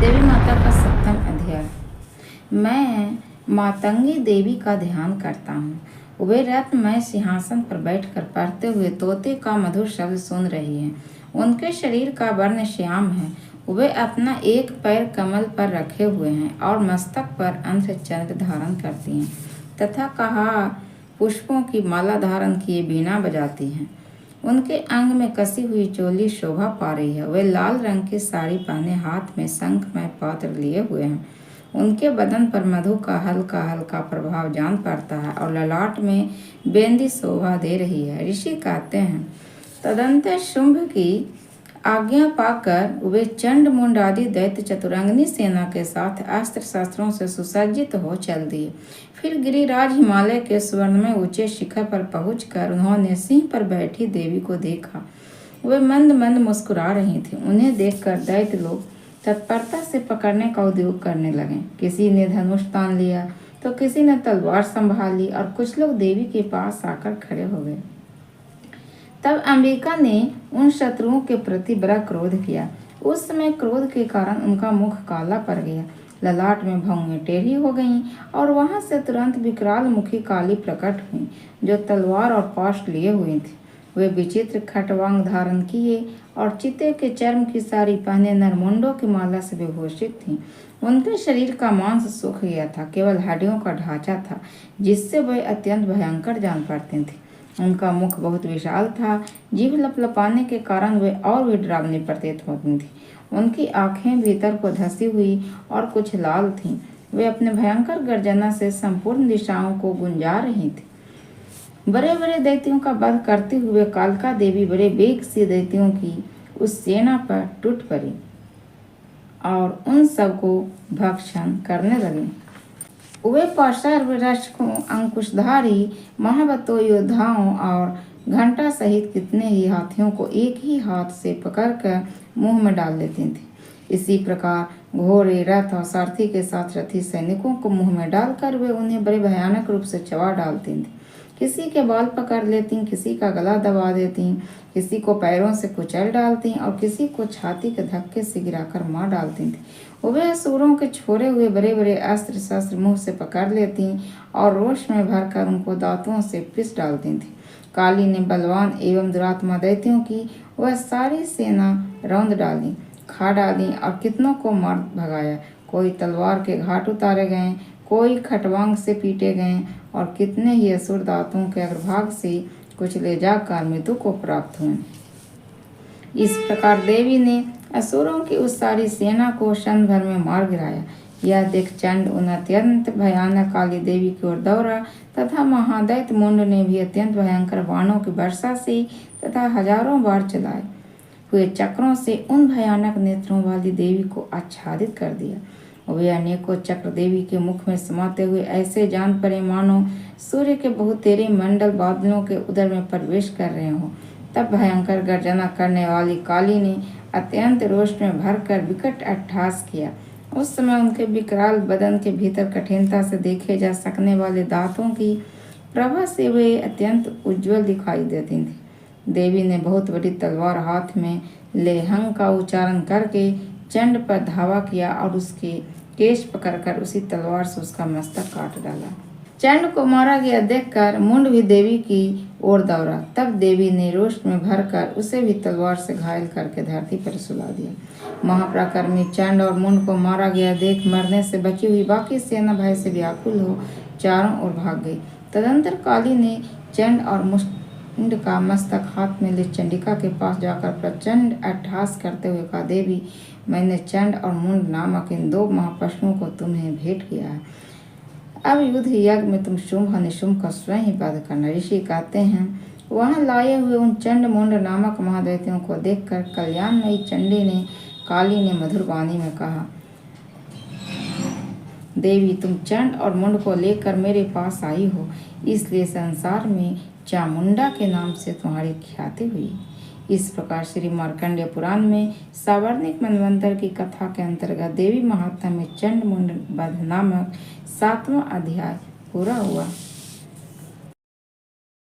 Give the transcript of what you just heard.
देवी माता का सप्तम अध्याय। मैं मातंगी देवी का ध्यान करता हूँ। वे रत्नमय सिंहासन पर बैठकर पढ़ते हुए तोते का मधुर शब्द सुन रही हैं। उनके शरीर का वर्ण श्याम है। वे अपना एक पैर कमल पर रखे हुए हैं और मस्तक पर अंधचंद्र धारण करती हैं तथा कहा पुष्पों की माला धारण किए बीना बजाती हैं। उनके अंग में कसी हुई चोली शोभा पा रही है। वे लाल रंग की साड़ी पहने हाथ में शंखमय पात्र लिए हुए हैं। उनके बदन पर मधु का हल्का हल्का प्रभाव जान पड़ता है और ललाट में बेंदी शोभा दे रही है। ऋषि कहते हैं, तदंतर शुंभ की आज्ञा पाकर वे चंड मुंड आदि दैत्य चतुरंगनी सेना के साथ अस्त्र शस्त्रों से सुसज्जित हो चल दिए। फिर गिरिराज हिमालय के स्वर्ण में ऊंचे शिखर पर पहुंचकर उन्होंने सिंह पर बैठी देवी को देखा। वे मंद मंद मुस्कुरा रही थी। उन्हें देखकर दैत्य लोग तत्परता से पकड़ने का उद्योग करने लगे। किसी ने धनुष तान लिया तो किसी ने तलवार संभाल ली और कुछ लोग देवी के पास आकर खड़े हो गए। तब अंबिका ने उन शत्रुओं के प्रति बड़ा क्रोध किया। उस समय क्रोध के कारण उनका मुख काला पड़ गया, ललाट में भौहें टेढ़ी हो गईं और वहां से तुरंत विकराल मुखी काली प्रकट हुई जो तलवार और पाश लिए हुई थी। वे विचित्र खटवांग धारण किए और चिते के चर्म की साड़ी पहने नरमुंडों की माला से विभूषित थीं। उनके शरीर का मांस सूख गया था, केवल हड्डियों का ढांचा था जिससे वे अत्यंत भयंकर जान पड़ती थीं। उनका मुख बहुत विशाल था, जीभ लपलपाने के कारण वे और भी डरावनी प्रतीत होती थी। उनकी आंखें भीतर को धसी हुई और कुछ लाल थीं। वे अपने भयंकर गर्जना से संपूर्ण दिशाओं को गुंजा रही थी। बड़े बड़े दैत्यों का वध करते हुए कालका देवी बड़े वेग से दैत्यों की उस सेना पर टूट पड़ी और उन सबको भक्षण करने लगी। वे पाशर रक्षकों, अंकुशधारी महाबतो योद्धाओं और घंटा सहित कितने ही हाथियों को एक ही हाथ से पकड़कर मुंह में डाल लेती थी। इसी प्रकार घोड़े, रथ और सारथी के साथ रथी सैनिकों को मुंह में डालकर वे उन्हें बड़े भयानक रूप से चबा डालती थी। किसी के बाल पकड़ लेती, किसी का गला दबा देती, किसी को पैरों से कुचल डालती और किसी को छाती के धक्के से गिराकर मार डालती थी। वे असुरों के छोड़े हुए बड़े बड़े अस्त्र शस्त्र मुंह से पकड़ लेती और रोष में भरकर उनको दांतों से पिस डालती थी। काली ने बलवान एवं दुरात्मा दैत्यों की वह सारी सेना रौंद डाली, खा डाली और कितनों को मार भगाया। कोई तलवार के घाट उतारे गए, कोई खटवांग से पीटे गए और कितने ही असुर दांतों के अग्रभाग से कुछ ले जाकर मृत्यु को प्राप्त हुए। इस प्रकार देवी ने असुरों की उस सारी सेना को क्षण भर में मार गिराया। यह देख चंड उन अत्यंत भयानक काली देवी की ओर दौड़ा तथा महादैत्य मुंड ने भी अत्यंत भयंकर बाणों की वर्षा से तथा हजारों बार चलाए हुए चक्रों से उन भयानक नेत्रों वाली देवी को आच्छादित कर दिया। वे अनेकों चक्र देवी के मुख में समाते हुए ऐसे जान पड़े मानो सूर्य के बहुतेरे मंडल बादलों के उदर में प्रवेश कर रहे हों। तब भयंकर गर्जना करने वाली काली ने अत्यंत रोष में भरकर विकट अट्टहास किया। उस समय उनके विकराल बदन के भीतर कठिनता से देखे जा सकने वाले दांतों की प्रभा से वे अत्यंत उज्जवल दिखाई देती थी। देवी ने बहुत बड़ी तलवार हाथ में ले हंग का उच्चारण करके चंड पर धावा किया और उसके केश पकड़कर उसी तलवार से उसका मस्तक काट डाला। चंड को मारा गया देखकर मुंड भी देवी की ओर दौड़ा। तब देवी ने रोष में भरकर उसे भी तलवार से घायल करके धरती पर सुला दिया। महापराक्रमी चंड और मुंड को मारा गया देख मरने से बची हुई बाकी सेना भय से व्याकुल हो चारों ओर भाग गई। तदंतर काली ने चंड और मुंड का मस्तक हाथ में ले चंडिका के पास जाकर प्रचंड अट्टहास करते हुए कहा, देवी, मैंने चंड और मुंड नामक इन दो महापशुओं को तुम्हें भेंट किया है। अब युद्ध यज्ञ में तुम शुंभ और निशुंभ का स्वयं ही वध करना। ऋषि कहते हैं, वहां लाए हुए उन चंड मुंड नामक महादैत्यों को देखकर कल्याणमयी चंडी ने काली ने मधुर वाणी में कहा, देवी, तुम चंड और मुंड को लेकर मेरे पास आई हो, इसलिए संसार में चामुंडा के नाम से तुम्हारी ख्याति हुई। इस प्रकार श्री मार्कंडेय पुराण में सावर्णिक मनवंतर की कथा के अंतर्गत देवी महात्म्य में चंड मुंड वध नामक 7वां अध्याय पूरा हुआ।